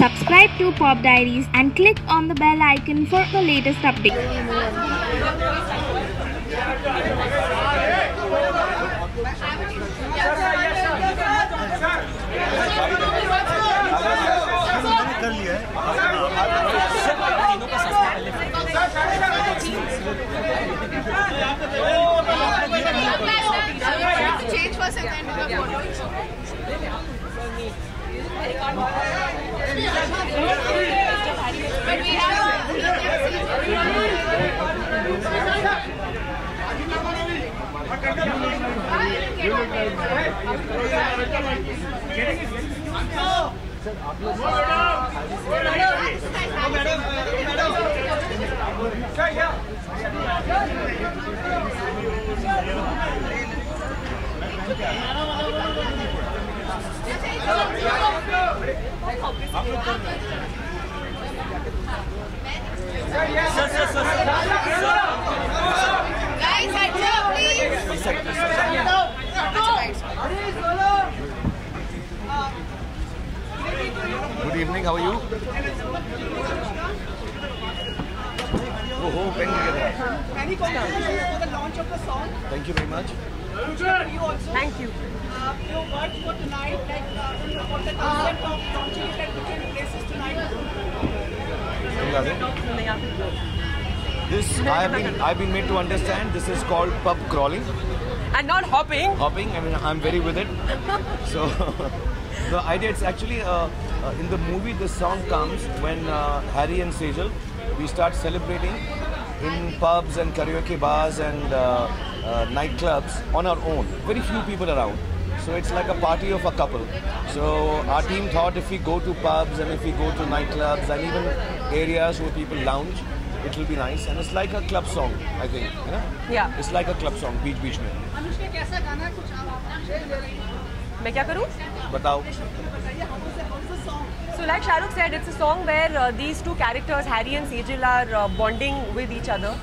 Subscribe to Pop Diaries and click on the bell icon for the latest updates. Change for a second. But we have guys, heads up, please. Good evening, how are you? Oh, pen together. Any congratulations for the launch of the song. Thank you very much. You also. Thank you. Your words for tonight, like for the concept of launching it at different places tonight. This I've been made to understand. This is called pub crawling. And not hopping. Hopping. I mean, I'm very with it. So the idea is actually in the movie. The song comes when Harry and Sejal we start celebrating in pubs and karaoke bars and nightclubs on our own. Very few people around. So it's like a party of a couple. So our team thought if we go to pubs and if we go to nightclubs and even areas where people lounge, it will be nice. And it's like a club song, I think. You know? Yeah. It's like a club song, beach में. अनुष्का कैसा गाना है कुछ आप share ले रही हैं? मैं क्या करूँ? बताओ. बताइए how's the song? So like Shahrukh said, it's a song where these two characters, Harry and Sejal, are bonding with each other,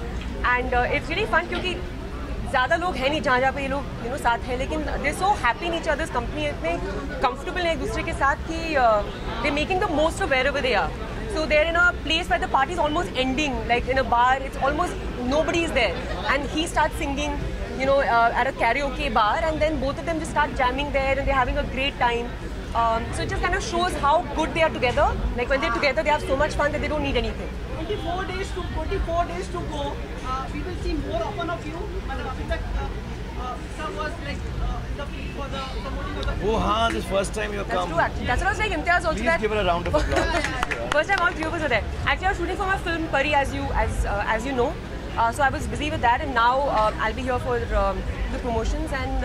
and it's really fun क्योंकि ज़्यादा लोग हैं नहीं जहाँ पे ये लोग साथ हैं, लेकिन they're so happy in each other's company, इतने comfortable हैं एक दूसरे के साथ कि they're making the most of wherever they are. So they're in a place where the party is almost ending, like in a bar, it's almost nobody is there, and he starts singing, at a karaoke bar, and then both of them just start jamming there, and they're having a great time. So it just kind of shows how good they are together. Like when they're together, they have so much fun that they don't need anything. 24 days to go. We will see more often of you. मतलब अभी तक sir was like the for the promoting of the. Oh, हाँ, this first time you That's come. true, actually. That's what I was saying. Imtiaz also. Please that give her a round of applause. first time all three of us were there. Actually, I was shooting for my film Pari, as you know. So I was busy with that, and now I'll be here for the promotions, and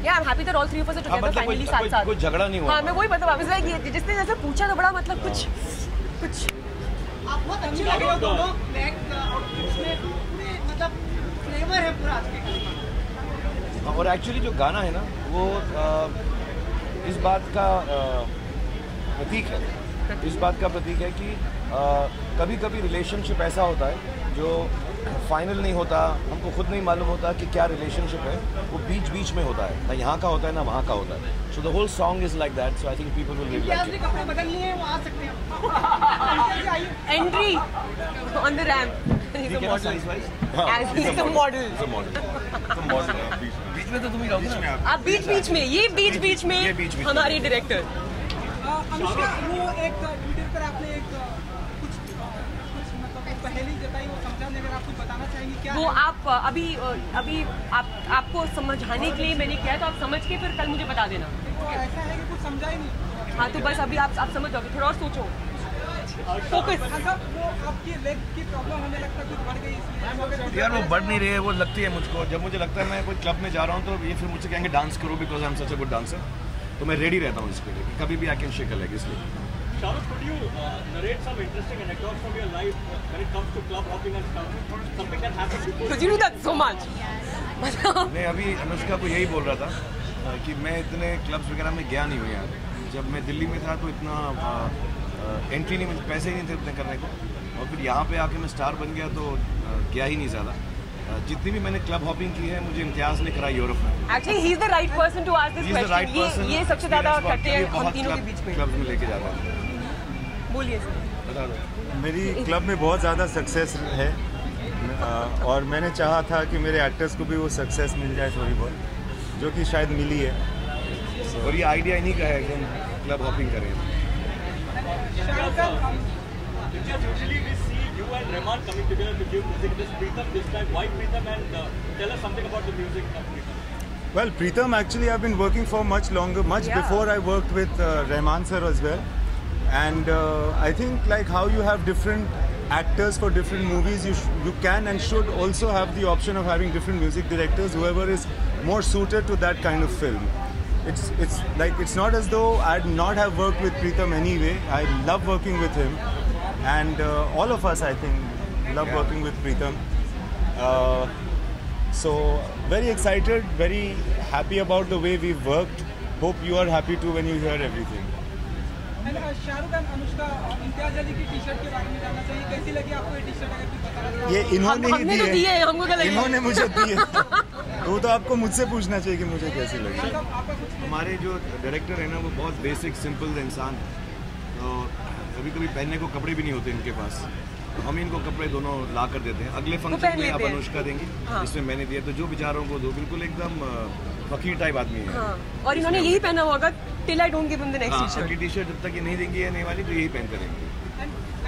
yeah, I'm happy that all three of us are together finally साथ. कोई झगड़ा नहीं हुआ. हाँ, मैं वही बता वापस लाइक ये जिसने जैसे पूछा तो बड़ा मतलब कुछ. आप बहुत अच्छे लगे हो दोनों. उसमें पूरे मतलब फ्लेवर है पूरा आज के. और एक्चुअली जो गाना है ना वो इस बात का प्रतीक है. इस बात का प्रतीक है कि कभी कभी रिलेशनशिप ऐसा होता है जो फाइनल नहीं होता, हमको खुद नहीं मालूम होता कि क्या रिलेशनशिप है, वो बीच में होता है, ना यहाँ का होता है ना वहाँ का होता है. So the whole song is like that. So I think people will really like it. कपड़े बदल लिए हैं वो आ सकते हैं. Entry on the ramp. He's a model. As he's a model. बीच में तो तुम ही रहोगे ना. आप बीच में ये बीच में हमारे डायरेक्टर. अनुष्का वो एक ट्विटर पर आपने एक कुछ मतलब पहली जताई वो समझाने अगर आप कुछ बताना चाहेंगे क्या? वो आप अभी आपको समझाने के लिए मैंने किया है, तो आप समझ के फिर कल मुझे बता देना. तो ऐसा है कि कुछ समझा ही नहीं. हाँ, तो बस अभी आप समझ जाओगे, थोड़ा और सोचो. फोकस. अच्छा वो आपकी लेग की प्रॉब्लम हमें लगता है कुछ बढ़ गई इसलिए. यार वो बढ़ नहीं रही है, वो लगती है मुझको. जब मुझे लगता है मैं कोई क्लब में जा रहा हूँ तो ये फिर मुझसे कहेंगे डांस करो because I am such a good dancer. तो मैं रेडी रहता हूँ इसके लिए, कभी भी I can shake a leg. इसलिए Shahrukh, could you narrate some interesting anecdotes from your life when it comes to club hopping and stuff? Something that happened before. Because you do that so much. मैं अभी अनुष्का को यही बोल रहा था कि मैं इतने क्लब्स वगैरह में गया नहीं हूँ यार. जब मैं दिल्ली में था तो इतना एंट्री नहीं मिलती, पैसे ही नहीं थे उतने करने को. और फिर यहाँ पे आके मैं स्टार बन गया तो गया ही नहीं ज़्यादा. जितनी भी मैंने क्लब हॉपिंग की है मुझे इम्तियाज ने कराई यूरोप में. Actually, he is the right person to ask this question. ये सबसे ज़्यादा करते हैं हम तीनों के बीच में. क्लब्स में लेके जाता है. बोलिए सर। बता दो। मेरी क्लब में बहुत ज़्यादा सक्सेस है और मैंने चाहा था कि मेरे एक्टर्स को भी वो सक्सेस मिल जाए थोड़ी बहुत, जो कि शायद मिली है। और ये आइडिया इन्हीं का है कि हम क्लब हॉपिंग करें। Usually we see you and Rahman coming together to give music. This Pritam this time. Why Pritam? And tell us something about the music of Pritam. Well, Pritam, actually I've been working for much longer, much Yeah. before I worked with Rahman sir as well. And I think like how you have different actors for different movies, you can and should also have the option of having different music directors, whoever is more suited to that kind of film. It's like it's not as though I'd not have worked with Pritam anyway. I love working with him, and all of us I think love working with Pritam. So very excited, very happy about the way we've worked. Hope you are happy too when you hear everything. And Shahrukh और अनुष्का इम्तियाज अली की T-shirt के बारे में जानना चाहिए, कैसी लगी आपको ये टी-शर्ट, अगर कोई बता रहा है? ये इन्होंने ही हमने तो दी है, हमको क्या लगी? इन्होंने मुझे दी है। तो वो तो आपको मुझसे पूछना चाहिए कि मुझे कैसी लगी। हमारे जो डायरेक्टर है ना, वो बहुत बेसिक सिंपल इंसान है। तो कभी कभी पहनने को कपड़े भी नहीं होते इनके पास, तो हम इनको कपड़े दोनों ला कर देते हैं। अगले फंक्शन में आप अनुष्का देंगी, जिसमें मैंने दिया, तो जो बेचारों को दो, बिल्कुल एकदम फकीर टाइप आदमी है। और इन्होंने यही पहना होगा till I don't give him the next T shirt. अगली टी शर्ट जब तक ये नहीं देंगी ये नहीं वाली, तो यही पहन करेंगे।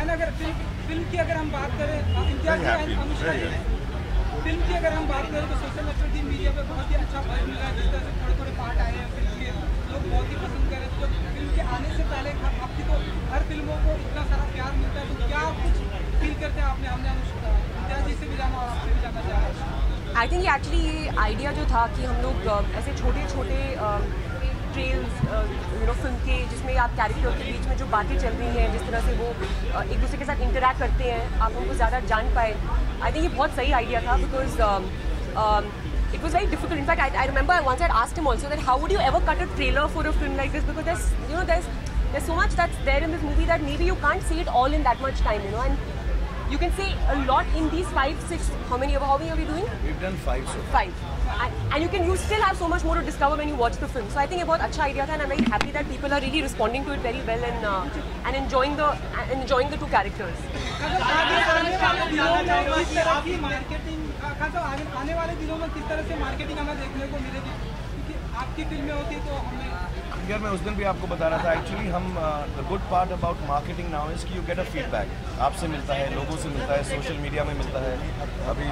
And अगर फिल्म की अगर हम बात करें, इम्तियाज और अनुष्का की फिल्म की अगर हम बात करें, तो सोशल नेटवर्किंग मीडिया पे बहुत ही अच्छा बuzz मिल रहा है। जिस तरह से थोड़े थोड़े पार्ट आए हैं फिल्म के, लोग बहुत ही पसंद कर रहे हैं। तो फिल्म के आने से पहले आपकी तो हर फिल्मों को इतना सारा प्यार मिलता है, तो क्या कुछ फील करते हैं आपने? हमने अनुष्का इम्तियाज जी से भी जाना और आपसे भी जाना चाह रहे हैं। आई थिंक एक्चुअली ये आइडिया जो था कि हम लोग ऐसे छोटे छोटे ट्रेल्स फिल्म के, जिसमें आप कैरेक्टर के बीच में जो बातें चल रही हैं, जिस तरह से वो एक दूसरे के साथ इंटरेक्ट करते हैं, आप उनको ज़्यादा जान पाए। आई थिंक ये बहुत सही आइडिया था, because it was very difficult. In fact, I remember once I asked him also that how would you ever cut a trailer for a film like this, because there's so much that's there in this movie that maybe you can't see it all in that much time, and you can say a lot in these 5, 6, how many are we doing? We've done 5 so far. 5. And you still have so much more to discover when you watch the film. So I think ये बहुत अच्छा idea था, and I'm very happy that people are really responding to it very well and enjoying the two characters. आने वाले दिनों में किस तरह से मार्केटिंग हमें देखने को मिलेगी, क्योंकि आपकी फिल्में होती है तो हमें। यार मैं उस दिन भी आपको बता रहा था, एक्चुअली हम the good part about marketing now is कि यू गेट अ फीडबैक, आपसे मिलता है, लोगों से मिलता है, सोशल मीडिया में मिलता है। अभी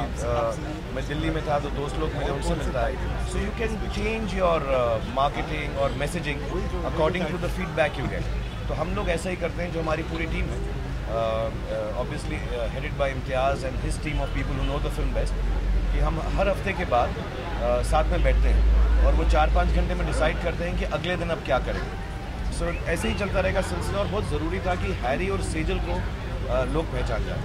मैं दिल्ली में था तो दोस्त लोग मिले, उनसे मिलता है। So you can change your marketing और messaging according to the feedback you get. तो हम लोग ऐसा ही करते हैं, जो हमारी पूरी टीम है, obviously headed by Imtiaz and his team of people who know the film best, कि हम हर हफ्ते के बाद साथ में बैठते हैं और वो 4-5 घंटे में डिसाइड करते हैं कि अगले दिन अब क्या करेंगे। सो ऐसे ही चलता रहेगा सिलसिला, और बहुत ज़रूरी था कि हैरी और सेजल को लोग पहचान जाए।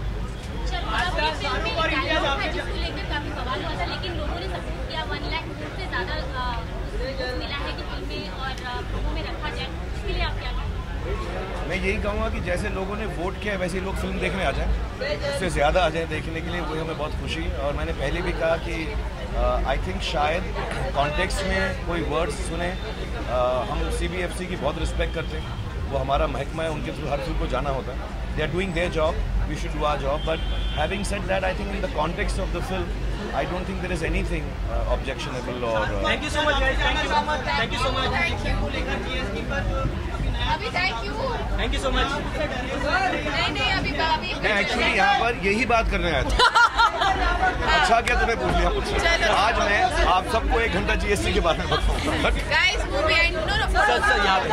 जिसको लेकर काफी सवाल हुआ था, लेकिन लोगों ने सपोर्ट किया। 1 लाख से ज़्यादा मिला है कि फिल्में और प्रोमो में रखा जाए, इसके लिए आप क्या कहेंगे? मैं यही कहूँगा कि जैसे लोगों ने वोट किया वैसे ही लोग फिल्म देखने आ जाएं, उससे ज़्यादा आ जाएं देखने के लिए, वही हमें बहुत खुशी है। और मैंने पहले भी कहा कि आई थिंक शायद कॉन्टेक्स्ट में कोई वर्ड्स सुने, हम CBFC की बहुत रिस्पेक्ट करते हैं, वो हमारा महकमा है, उनके थ्रू हर फिल्म को जाना होता है। They are doing their job, we should do our job, but having said that I think in the context of the film I don't think there is anything objectionable or. Thank you so much, guys. Thank you so much. Thank you so much. अभी thank you. Thank you so much. नहीं अभी मैं actually यहाँ पर यही बात करने आया था। अच्छा क्या तूने पूछ लिया मुझसे। आज मैं आप सबको 1 घंटा GST के बारे में बताऊंगा। Guys, move behind. No. Sir, यहाँ पे